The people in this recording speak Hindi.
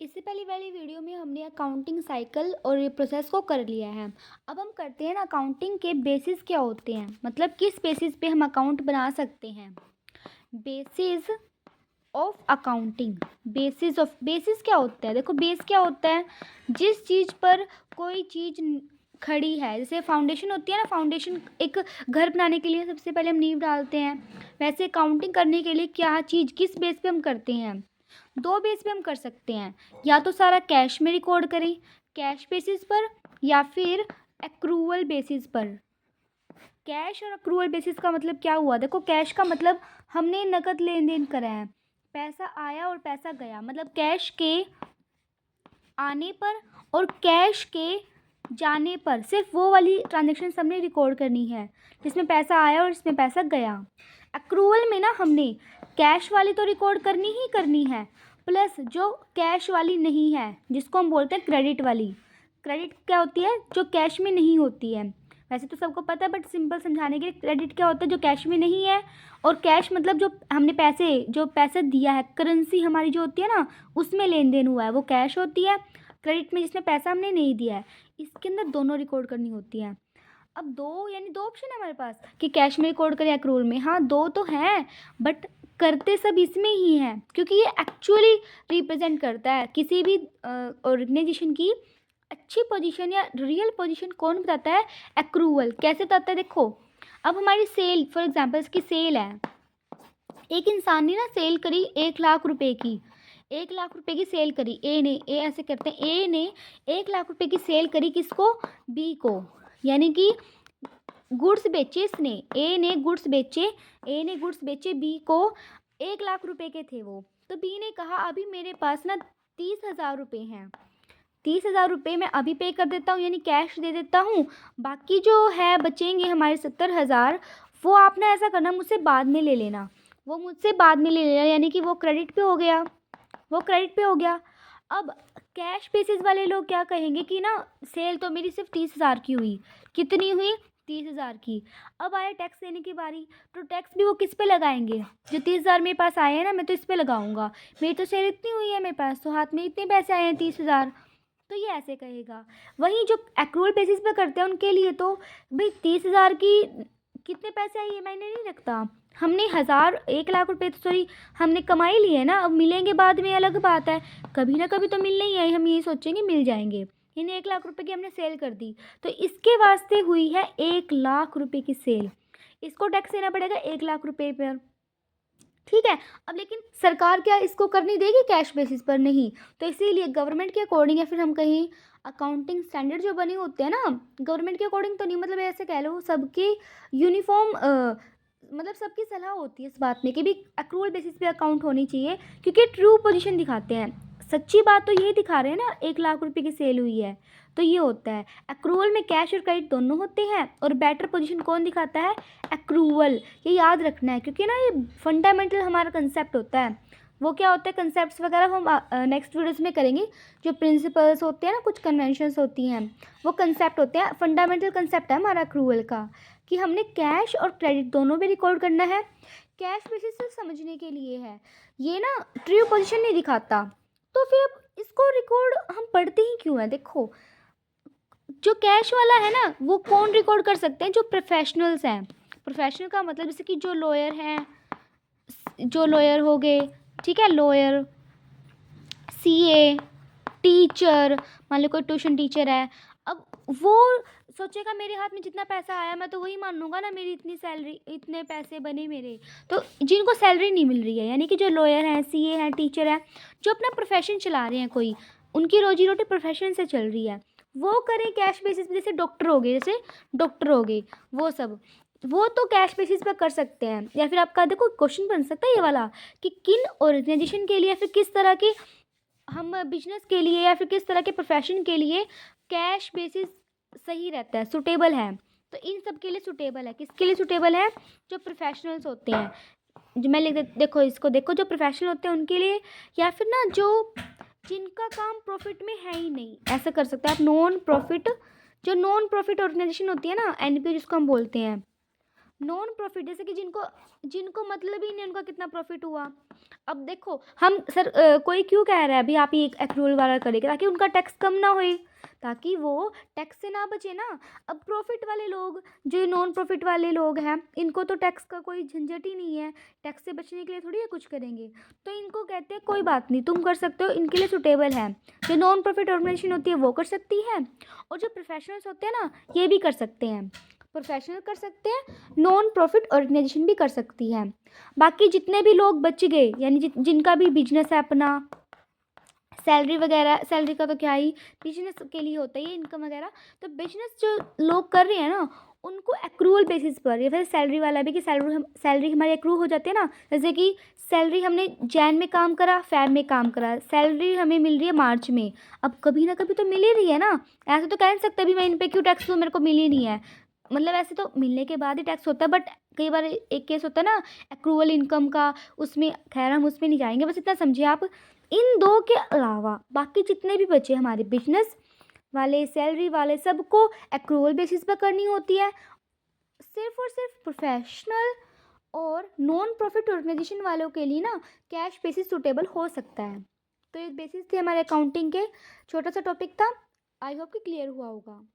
इससे पहले वाली वीडियो में हमने अकाउंटिंग साइकिल और ये प्रोसेस को कर लिया है। अब हम करते हैं ना अकाउंटिंग के बेसिस क्या होते हैं, मतलब किस बेसिस पे हम अकाउंट बना सकते हैं। Basis of accounting. बेसिस क्या होता है, देखो बेस क्या होता है, जिस चीज़ पर कोई चीज़ खड़ी है। जैसे फाउंडेशन होती है ना, फाउंडेशन एक घर बनाने के लिए सबसे पहले हम नींव डालते हैं। वैसे अकाउंटिंग करने के लिए क्या चीज़ किस बेस पे हम करते हैं, दो बेस पे हम कर सकते हैं। या तो सारा कैश में रिकॉर्ड करें, कैश बेसिस पर, या फिर एक्रूवल बेसिस पर। कैश और अक्रूवल बेसिस का मतलब क्या हुआ, देखो कैश का मतलब हमने नकद लेन देन करा है, पैसा आया और पैसा गया, मतलब कैश के आने पर और कैश के जाने पर सिर्फ वो वाली ट्रांजेक्शन हमने रिकॉर्ड करनी है जिसमें पैसा आया और इसमें पैसा गया। अक्रूवल में ना हमने कैश वाली तो रिकॉर्ड करनी ही करनी है, प्लस जो कैश वाली नहीं है जिसको हम बोलते हैं क्रेडिट वाली। क्रेडिट क्या होती है, जो कैश में नहीं होती है। वैसे तो सबको पता है बट सिंपल समझाने के लिए, क्रेडिट क्या होता है, जो कैश में नहीं है। और कैश मतलब जो हमने जो पैसा दिया है, करेंसी हमारी जो होती है ना, उसमें लेन देन हुआ है, वो कैश होती है। क्रेडिट में जिसमें पैसा हमने नहीं दिया है, इसके अंदर दोनों रिकॉर्ड करनी होती है। अब दो ऑप्शन है हमारे पास कि कैश में रिकॉर्ड करें एक्रूवल में। हाँ दो तो हैं, बट करते सब इसमें ही हैं, क्योंकि ये एक्चुअली रिप्रेजेंट करता है किसी भी ऑर्गेनाइजेशन की अच्छी पोजीशन या रियल पोजीशन। कौन बताता है, एक्रूवल। कैसे बताता है, देखो अब हमारी सेल, फॉर एग्जांपल इसकी सेल है, एक इंसान ने ना सेल करी 1 लाख रुपए की, 1 लाख रुपए की सेल करी ए ने, ए ऐसे करते हैं, ए ने 1 लाख रुपए की सेल करी किसको, बी को। यानी कि गुड्स बेचे इसने, ए ने गुड्स बेचे बी को, 1 लाख रुपए के थे वो। तो बी ने कहा अभी मेरे पास ना 30,000 रुपये हैं, 30,000 रुपये मैं अभी पे कर देता हूँ, यानी कैश दे देता हूँ। बाकी जो है बचेंगे हमारे 70,000, वो आपने ऐसा करना मुझसे बाद में ले लेना, वो मुझसे बाद में ले लेना, यानी कि वो क्रेडिट पे हो गया, वो क्रेडिट पे हो गया। अब कैश बेसिस वाले लोग क्या कहेंगे कि ना सेल तो मेरी सिर्फ 30,000 की हुई, कितनी हुई, 30,000 की। अब आया टैक्स देने की बारी, तो टैक्स भी वो किस पे लगाएंगे, जो 30,000 मेरे पास आए हैं ना, मैं तो इस पे लगाऊंगा, मेरी तो सेल इतनी हुई है, मेरे पास तो हाथ में इतने पैसे आए हैं 30,000, तो ये ऐसे कहेगा। वहीं जो एक्रूवल बेसिस पे करते हैं उनके लिए तो भाई 30,000 की कितने पैसे आए ये मायने नहीं रखता, हमने 1 लाख रुपए तो सॉरी हमने कमाई ली है ना, अब मिलेंगे बाद में अलग बात है, कभी ना कभी तो मिलने ही आए, हम यही सोचेंगे मिल जाएंगे। इन्हें 1 लाख रुपए की हमने सेल कर दी, तो इसके वास्ते हुई है 1 लाख रुपए की सेल, इसको टैक्स देना पड़ेगा 1 लाख रुपए पर। ठीक है। अब लेकिन सरकार क्या इसको करनी देगी कैश बेसिस पर, नहीं। तो इसीलिए गवर्नमेंट के अकॉर्डिंग, या फिर हम कहीं अकाउंटिंग स्टैंडर्ड जो बने होते हैं ना, गवर्नमेंट के अकॉर्डिंग तो नहीं, मतलब ऐसे कह लो सबकी यूनिफॉर्म, मतलब सबकी सलाह होती है इस बात में कि भी अक्रूवल बेसिस पे अकाउंट होनी चाहिए, क्योंकि ट्रू पोजीशन दिखाते हैं। सच्ची बात तो यही दिखा रहे हैं ना, 1 लाख रुपए की सेल हुई है, तो ये होता है। अक्रूवल में कैश और क्रेडिट दोनों होते हैं, और बेटर पोजीशन कौन दिखाता है, अक्रूवल। ये याद रखना है, क्योंकि ना ये फंडामेंटल हमारा कंसेप्ट होता है। वो क्या होता है, कंसेप्ट्स वगैरह हम नेक्स्ट वीडियोस में करेंगे। जो प्रिंसिपल्स होते हैं ना, कुछ कन्वेंशंस होती हैं, वो कंसेप्ट होते हैं, फंडामेंटल कंसेप्ट है हमारा अक्रूवल का, कि हमने कैश और क्रेडिट दोनों पे रिकॉर्ड करना है। कैश बेसिस से समझने के लिए है, ये ना ट्रू पोजीशन नहीं दिखाता, तो फिर अब इसको रिकॉर्ड हम पढ़ते ही क्यों है। देखो जो कैश वाला है ना, वो कौन रिकॉर्ड कर सकते हैं, जो प्रोफेशनल्स हैं। प्रोफेशनल का मतलब जैसे कि जो लॉयर हैं, जो लॉयर हो गए, ठीक है, लॉयर, सीए, टीचर, मान लो कोई ट्यूशन टीचर है, अब वो सोचेगा मेरे हाथ में जितना पैसा आया मैं तो वही मानूंगा ना, मेरी इतनी सैलरी, इतने पैसे बने मेरे। तो जिनको सैलरी नहीं मिल रही है, यानी कि जो लॉयर हैं, सीए हैं, टीचर हैं, जो अपना प्रोफेशन चला रहे हैं, कोई उनकी रोजी रोटी प्रोफेशन से चल रही है, वो करें कैश बेसिस पे। जैसे डॉक्टर हो गए, वो सब, वो तो कैश बेसिस पे कर सकते हैं। या फिर आपका देखो क्वेश्चन बन सकता है ये वाला, कि किन ऑर्गेनाइजेशन के लिए, फिर किस तरह के हम बिजनेस के लिए, या फिर किस तरह के प्रोफेशन के लिए कैश बेसिस सही रहता है, सुटेबल है। तो इन सब के लिए सुटेबल है, किसके लिए सुटेबल है, जो प्रोफेशनल्स होते हैं। जो मैं लिख देखो इसको, देखो जो प्रोफेशनल होते हैं उनके लिए, या फिर ना जो जिनका काम प्रॉफिट में है ही नहीं, ऐसा कर सकते हैं आप। नॉन प्रॉफिट, जो नॉन प्रॉफिट ऑर्गेनाइजेशन होती है ना, एनपीओ जिसको हम बोलते हैं, नॉन प्रॉफिट जैसे कि जिनको जिनको मतलब ही नहीं उनका कितना प्रॉफिट हुआ। अब देखो हम सर कोई क्यों कह रहा है अभी आप ये एक्रूवल वाला करेंगे ताकि उनका टैक्स कम ना होए, ताकि वो टैक्स से ना बचे ना। अब प्रॉफिट वाले लोग जो नॉन प्रॉफिट वाले लोग हैं इनको तो टैक्स का कोई झंझट ही नहीं है, टैक्स से बचने के लिए थोड़ी ये कुछ करेंगे। तो इनको कहते हैं कोई बात नहीं तुम कर सकते हो, इनके लिए सुटेबल है। जो नॉन प्रॉफिट ऑर्गेनाइजेशन होती है वो कर सकती है, और जो प्रोफेशनल्स होते हैं ना ये भी कर सकते हैं। प्रोफेशनल कर सकते हैं, नॉन प्रॉफिट ऑर्गेनाइजेशन भी कर सकती है। बाकी जितने भी लोग बच गए यानी जिनका भी बिजनेस है अपना, सैलरी वगैरह, सैलरी का तो क्या ही, बिजनेस के लिए होता है ये इनकम वगैरह। तो बिजनेस जो लोग कर रहे हैं ना उनको एक्रूवल बेसिस पर, या फिर सैलरी वाला भी कि सैलरी हमारी एक्रू हो जाती है ना। जैसे कि सैलरी हमने जैन में काम करा, फैब में काम करा, सैलरी हमें मिल रही है मार्च में, अब कभी ना कभी तो मिल ही रही है ना। ऐसे तो कह नहीं सकते अभी मैं इन पे क्यों टैक्स दूँ, मेरे को मिल ही नहीं है। मतलब ऐसे तो मिलने के बाद ही टैक्स होता है, बट कई बार एक केस होता है ना एक्रूवल इनकम का, उसमें खैर हम उसमें नहीं जाएंगे, बस इतना समझिए आप। इन दो के अलावा बाकी जितने भी बचे हमारे बिजनेस वाले, सैलरी वाले, सबको एक्रूवल बेसिस पर करनी होती है। सिर्फ और सिर्फ प्रोफेशनल और नॉन प्रॉफिट ऑर्गेनाइजेशन वालों के लिए ना कैश बेसिस सुटेबल हो सकता है। तो ये बेसिस थे हमारे अकाउंटिंग के, छोटा सा टॉपिक था, आई होप कि क्लियर हुआ होगा।